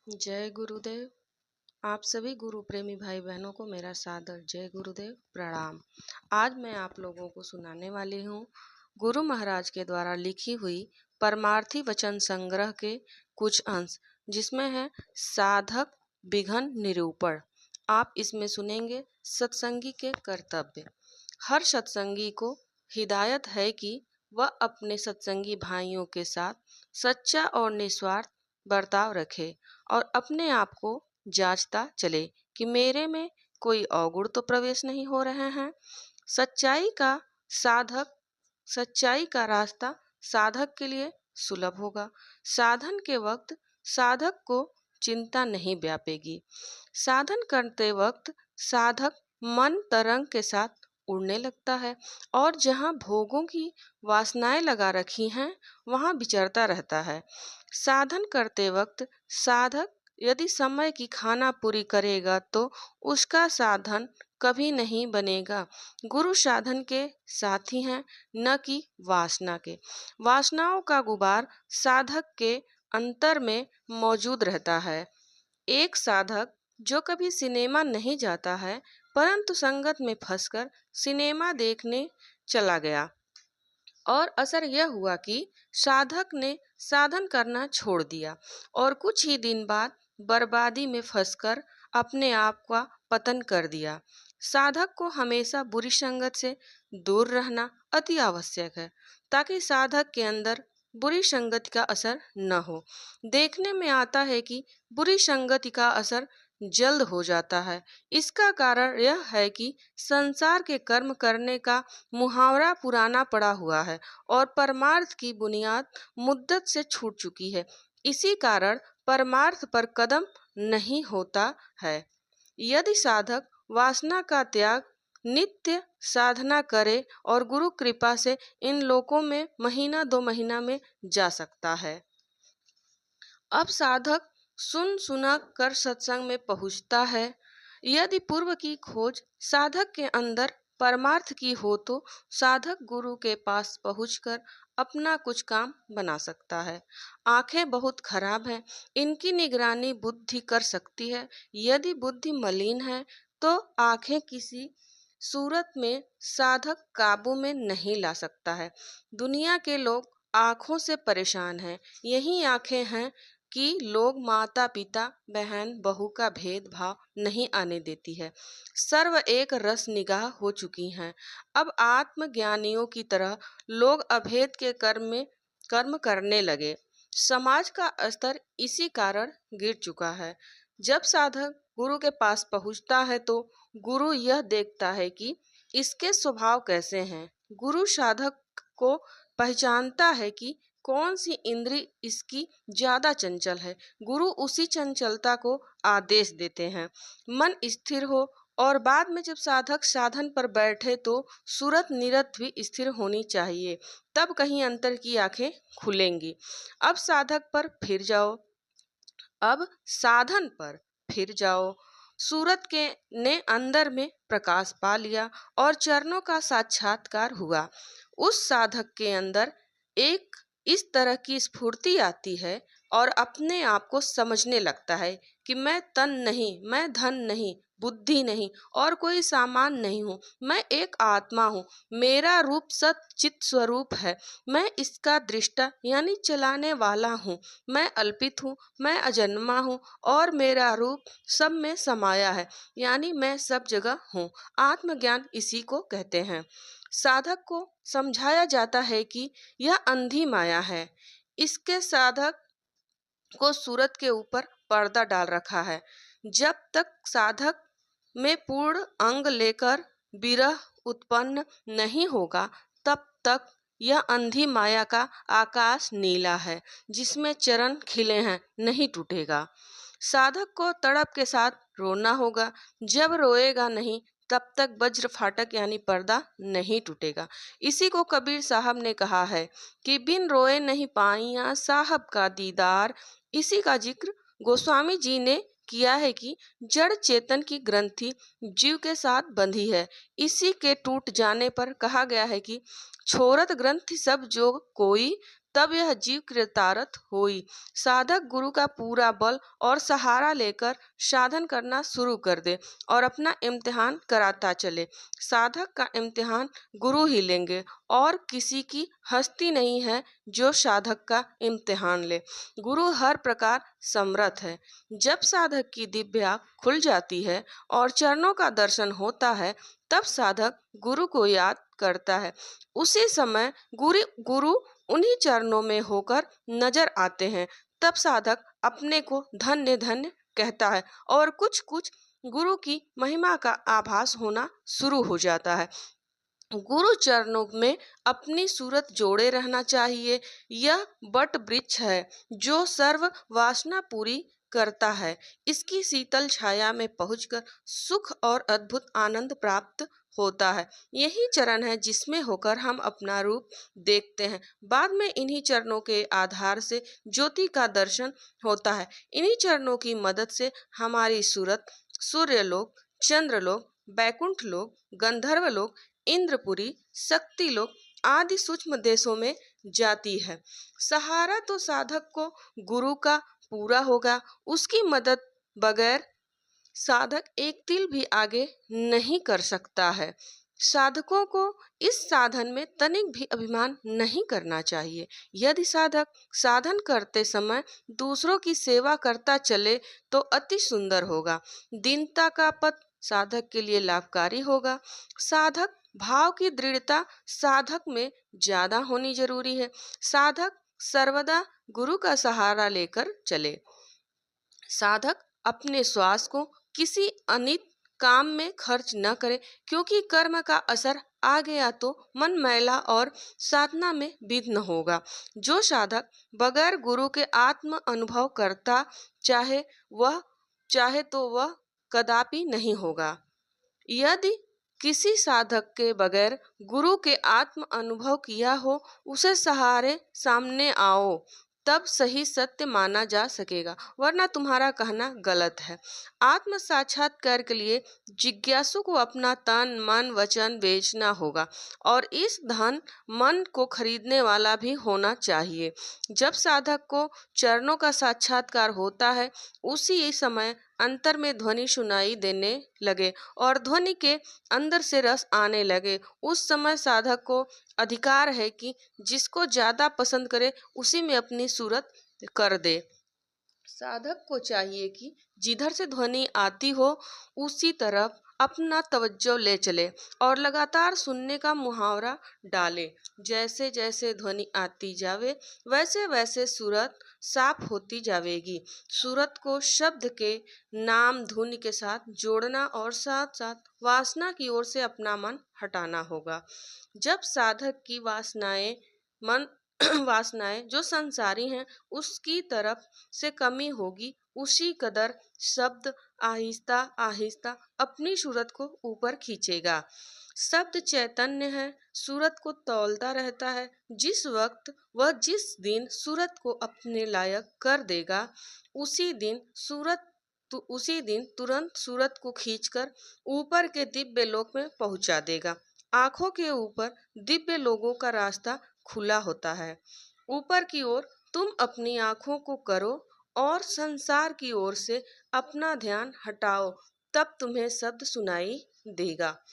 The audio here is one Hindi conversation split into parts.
जय गुरुदेव। आप सभी गुरु प्रेमी भाई बहनों को मेरा सादर जय गुरुदेव प्रणाम। आज मैं आप लोगों को सुनाने वाली हूँ गुरु महाराज के द्वारा लिखी हुई परमार्थी वचन संग्रह के कुछ अंश, जिसमें है साधक विघ्न निरूपण। आप इसमें सुनेंगे सत्संगी के कर्तव्य। हर सत्संगी को हिदायत है कि वह अपने सत्संगी भाइयों के साथ सच्चा और निस्वार्थ बर्ताव रखे और अपने आप को जांचता चले कि मेरे में कोई अवगुण तो प्रवेश नहीं हो रहे हैं। सच्चाई का साधक सच्चाई का रास्ता साधक के लिए सुलभ होगा। साधन के वक्त साधक को चिंता नहीं व्यापेगी। साधन करते वक्त साधक मन तरंग के साथ उड़ने लगता है और जहाँ भोगों की वासनाएं लगा रखी हैं वहाँ विचरता रहता है। साधन करते वक्त साधक यदि समय की खाना पूरी करेगा तो उसका साधन कभी नहीं बनेगा। गुरु साधन के साथी हैं, न कि वासना के। वासनाओं का गुबार साधक के अंतर में मौजूद रहता है। एक साधक जो कभी सिनेमा नहीं जाता है परंतु संगत में फंसकर सिनेमा देखने चला गया और असर यह हुआ कि साधक ने साधन करना छोड़ दिया और कुछ ही दिन बाद बर्बादी में फंसकर अपने आप का पतन कर दिया। साधक को हमेशा बुरी संगत से दूर रहना अति आवश्यक है ताकि साधक के अंदर बुरी संगति का असर न हो। देखने में आता है कि बुरी संगति का असर जल्द हो जाता है। इसका कारण यह है कि संसार के कर्म करने का मुहावरा पुराना पड़ा हुआ है और परमार्थ की बुनियाद मुद्दत से छूट चुकी है। इसी कारण परमार्थ पर कदम नहीं होता है। यदि साधक वासना का त्याग नित्य साधना करे और गुरु कृपा से इन लोकों में महीना 2 महीना में जा सकता है। अब साधक सुन सुना कर सत्संग में पहुंचता है। यदि पूर्व की खोज साधक के अंदर परमार्थ की हो तो साधक गुरु के पास पहुंचकर अपना कुछ काम बना सकता है। आंखें बहुत खराब हैं, इनकी निगरानी बुद्धि कर सकती है। यदि बुद्धि मलिन है तो आंखें किसी सूरत में साधक काबू में नहीं ला सकता है। दुनिया के लोग आंखों से परेशान हैं। यही आंखें हैं कि लोग माता पिता बहन बहू का भेदभाव नहीं आने देती है। सर्व एक रस निगाह हो चुकी हैं। अब आत्मज्ञानियों की तरह लोग अभेद के कर्म करने लगे। समाज का स्तर इसी कारण गिर चुका है। जब साधक गुरु के पास पहुंचता है तो गुरु यह देखता है कि इसके स्वभाव कैसे हैं। गुरु साधक को पहचानता है कि कौन सी इंद्री इसकी ज्यादा चंचल है। गुरु उसी चंचलता को आदेश देते हैं। मन स्थिर हो और बाद में जब साधक साधन पर बैठे तो सूरत नीरत भी स्थिर होनी चाहिए, तब कहीं अंतर की आंखें खुलेंगी। अब साधक पर फिर जाओ अब साधन पर फिर जाओ। सूरत के ने अंदर में प्रकाश पा लिया और चरणों का साक्षात्कार हुआ। उस साधक के अंदर एक इस तरह की स्फूर्ति आती है और अपने आप को समझने लगता है कि मैं तन नहीं, मैं धन नहीं, बुद्धि नहीं और कोई सामान नहीं हूँ। मैं एक आत्मा हूँ। मेरा रूप सत चित स्वरूप है। मैं इसका दृष्टा यानी चलाने वाला हूँ। मैं अल्पित हूँ, मैं अजन्मा हूँ और मेरा रूप सब में समाया है, यानी मैं सब जगह हूँ। आत्मज्ञान इसी को कहते हैं। साधक को समझाया जाता है कि यह अंधी माया है। इसके साधक को सूरत के ऊपर पर्दा डाल रखा है। जब तक साधक में पूर्ण अंग लेकर विरह उत्पन्न नहीं होगा तब तक यह अंधी माया का आकाश नीला है जिसमें चरण खिले हैं, नहीं टूटेगा। साधक को तड़प के साथ रोना होगा। जब रोएगा नहीं तब तक वज्र फाटक यानी पर्दा नहीं टूटेगा। इसी को कबीर साहब ने कहा है कि बिन रोए नहीं पाइया साहब का दीदार। इसी का जिक्र गोस्वामी जी ने किया है कि जड़ चेतन की ग्रंथि जीव के साथ बंधी है। इसी के टूट जाने पर कहा गया है कि छोरत ग्रंथि सब जो कोई तब यह जीव कृतार्थ होई। साधक गुरु का पूरा बल और सहारा लेकर साधन करना शुरू कर दे और अपना इम्तिहान कराता चले। साधक का इम्तिहान गुरु ही लेंगे और किसी की हस्ती नहीं है जो साधक का इम्तिहान ले। गुरु हर प्रकार समर्थ है। जब साधक की दिव्य आँख खुल जाती है और चरणों का दर्शन होता है, तब साधक गुरु को याद करता है। उसी समय गुरु उन्हीं चरणों में होकर नजर आते हैं। तब साधक अपने को धन्य धन्य कहता है और कुछ कुछ गुरु की महिमा का आभास होना शुरू हो जाता है। गुरु चरणों में अपनी सूरत जोड़े रहना चाहिए। यह बट वृक्ष है जो सर्व वासना पूरी करता है। इसकी शीतल छाया में पहुंचकर सुख और अद्भुत आनंद प्राप्त होता है। यही चरण है जिसमें होकर हम अपना रूप देखते हैं। बाद में इन्हीं चरणों के आधार से ज्योति का दर्शन होता है। इन्हीं चरणों की मदद से हमारी सूरत सूर्यलोक, चंद्रलोक, बैकुंठ लोक, गंधर्व लोक, इंद्रपुरी, शक्ति लोक आदि सूक्ष्म देशों में जाती है। सहारा तो साधक को गुरु का पूरा होगा। उसकी मदद बगैर साधक एक तिल भी आगे नहीं कर सकता है। साधकों को इस साधन में तनिक भी अभिमान नहीं करना चाहिए। यदि साधक साधन करते समय दूसरों की सेवा करता चले तो अति सुंदर होगा। दीनता का पथ साधक के लिए लाभकारी होगा। साधक भाव की दृढ़ता साधक में ज्यादा होनी जरूरी है। साधक सर्वदा गुरु का सहारा लेकर चले। साधक अपने श्वास को किसी अनित काम में खर्च न करे, क्योंकि कर्म का असर आ गया तो मन मैला और साधना में विघ्न होगा। जो साधक बगैर गुरु के आत्म अनुभव करता चाहे तो वह कदापि नहीं होगा। यदि किसी साधक के बगैर गुरु के आत्म अनुभव किया हो, उसे सहारे सामने आओ, तब सही सत्य माना जा सकेगा, वरना तुम्हारा कहना गलत है। आत्म साक्षात्कार के लिए जिज्ञासु को अपना तन मन वचन बेचना होगा और इस धन मन को खरीदने वाला भी होना चाहिए। जब साधक को चरणों का साक्षात्कार होता है, उसी समय अंतर में ध्वनि सुनाई देने लगे और ध्वनि के अंदर से रस आने लगे। उस समय साधक को अधिकार है कि जिसको ज्यादा पसंद करे उसी में अपनी सूरत कर दे। साधक को चाहिए कि जिधर से ध्वनि आती हो उसी तरफ अपना तवज्जो ले चले और लगातार सुनने का मुहावरा डाले। जैसे जैसे ध्वनि आती जावे वैसे वैसे सूरत साफ होती जावेगी। सूरत को शब्द के नाम धुन के साथ जोड़ना और साथ साथ वासना की ओर से अपना मन हटाना होगा। जब साधक की वासनाएं जो संसारी हैं उसकी तरफ से कमी होगी, उसी कदर शब्द आहिस्ता आहिस्ता अपनी सूरत को ऊपर खींचेगा। शब्द चैतन्य है, सूरत को तौलता रहता है। जिस वक्त वह जिस दिन सूरत को अपने लायक कर देगा, उसी दिन तुरंत सूरत को खींचकर ऊपर के दिव्य लोक में पहुंचा देगा। आंखों के ऊपर दिव्य लोगों का रास्ता खुला होता है। ऊपर की ओर तुम अपनी आंखों को करो और संसार की ओर से अपना ध्यान हटाओ, तब तुम्हें शब्द सुनाई देगा।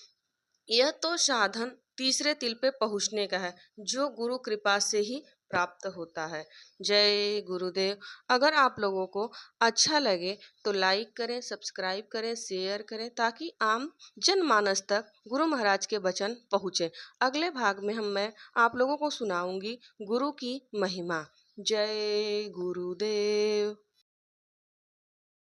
यह तो साधन तीसरे तिल पे पहुंचने का है, जो गुरु कृपा से ही प्राप्त होता है। जय गुरुदेव। अगर आप लोगों को अच्छा लगे तो लाइक करें, सब्सक्राइब करें, शेयर करें, ताकि आम जनमानस तक गुरु महाराज के वचन पहुँचे। अगले भाग में मैं आप लोगों को सुनाऊंगी गुरु की महिमा। जय गुरुदेव।